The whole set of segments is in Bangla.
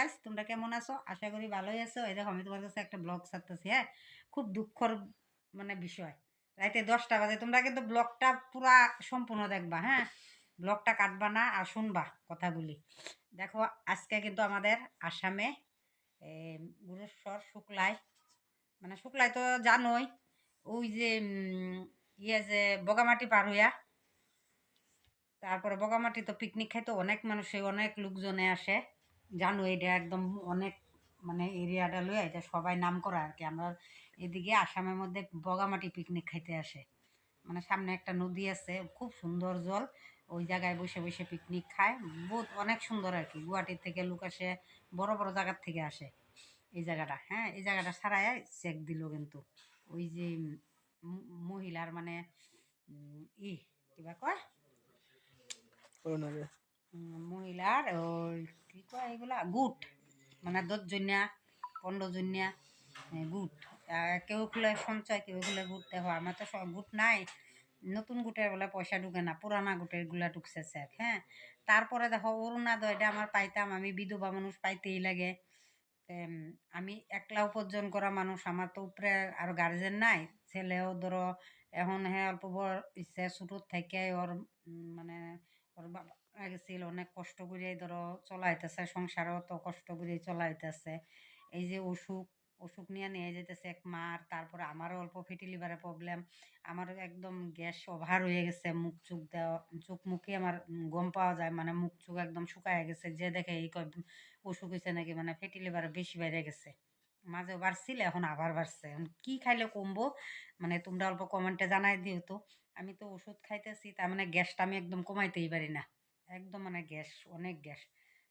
গাইস, তোমরা কেমন আছো? আশা করি ভালোই আছো। এই দেখো আমি তোমার কাছে একটা ব্লগ ছাড়তেছি। হ্যাঁ, খুব দুঃখর মানে বিষয়। রাতে 10টা বাজে। তোমরা কিন্তু ব্লগটা পুরা সম্পূর্ণ দেখবা। হ্যাঁ, ব্লগটা কাটবা না আর শুনবা কথাগুলি। দেখো, আজকে কিন্তু আমাদের আসামে গুরুস্বর শুক্লায়, মানে শুক্লায় তো জানোই, ওই যে ইয়ে যে বগামাটি পার হইয়া, তারপরে বগামাটি তো পিকনিক খাইতে অনেক মানুষে অনেক লোকজনে আসে। জানো এটা একদম অনেক মানে এরিয়াটা লইয়া এটা সবাই নাম করা আর কি। আমরা এদিকে আসামের মধ্যে বগামাটি পিকনিক খাইতে আসে। মানে সামনে একটা নদী আছে, খুব সুন্দর জল। ওই জায়গায় বসে বসে পিকনিক খায়। বহুত অনেক সুন্দর আর কি। গুয়াহাটির থেকে লোক আসে, বড় বড় জায়গার থেকে আসে এই জায়গাটা। হ্যাঁ, এই জায়গাটা ছাড়াই চেক দিল কিন্তু ওই যে মহিলার মানে ই কিবা কয় মহিলার ওই কি কয় এগুলা গুট, মানে 10 জনিয়া 15 জনিয়া গুট। কেউ খুলে সঞ্চয়, কেউ খুলে গুট। দেখো আমার তো সব গুট নাই, নতুন গুটের বলে পয়সা ঢুকে না, পুরানা গুটের গুলা ঢুকছে চেক। হ্যাঁ, তারপরে দেখো অরুণোদয়টা আমার পাইতাম, আমি বিধবা মানুষ পাইতেই লাগে। এম, আমি একলা উপার্জন করা মানুষ, আমার তো উপরে আর গার্জেন নাই। ছেলেও ধরো এখন হ্যাঁ অল্প বড় ইচ্ছে ছোটোর থেকে ওর মানে ওর বাবা মারা গেছিল, অনেক কষ্ট করে ধরো চলাইতেছে, সংসারও তো কষ্ট করে চলাইতেছে। এই যে অসুখ, অসুখ নিয়ে নিয়ে যেতেছে এক মার। তারপরে আমারও অল্প ফেটি লিভারের প্রবলেম, আমার একদম গ্যাস ওভার হয়ে গেছে। মুখ চোখ দেওয়া, চোখ মুখে আমার গম পাওয়া যায়, মানে মুখ চোখ একদম শুকায় গেছে। যে দেখে এই কয় অসুখ হয়েছে নাকি, মানে ফেটি লিভার বেশি বেড়ে গেছে। মাঝেও বাড়ছিল, এখন আবার বাড়ছে। এখন কি খাইলে কমবো, মানে তোমরা অল্প কমেন্টে জানাই দিও তো। আমি তো ওষুধ খাইতেছি, তার মানে গ্যাসটা আমি একদম কমাইতেই পারি না। একদম মানে গ্যাস, অনেক গ্যাস।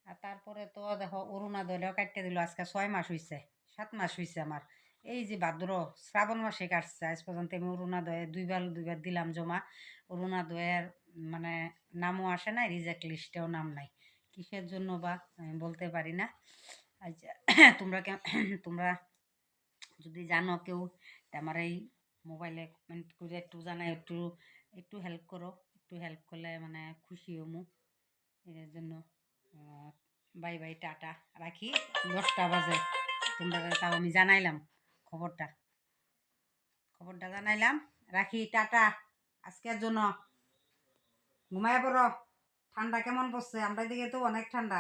আর তারপরে তো দেখো অরুণোদয়টাও কাটতে দিল। আজকে 6 মাস হয়েছে, 7 মাস হয়েছে আমার। এই যে ভাদ্র শ্রাবণ মাসে কাটছে। আজ পর্যন্ত আমি অরুণোদয়ে দুইবার দিলাম জমা। অরুণোদয়ের মানে নামও আসে নাই, রিজেক্ট লিস্টেও নাম নাই। কিসের জন্য বা আমি বলতে পারি না। আচ্ছা, তোমরা তোমরা যদি জানো কেউ, তা আমার এই মোবাইলে কমেন্ট করে একটু জানাই, একটু একটু হেল্প করো। একটু হেল্প করলে মানে খুশি হমু। এর জন্য বাই বাই, টাটা, রাখি। 10টা বাজে, তোমরা তাও আমি জানাইলাম খবরটা, খবরটা জানাইলাম। রাখি, টাটা। আজকের জন্য ঘুমায় পড়ো। ঠান্ডা কেমন পড়ছে? আমরা দিকে তো অনেক ঠান্ডা।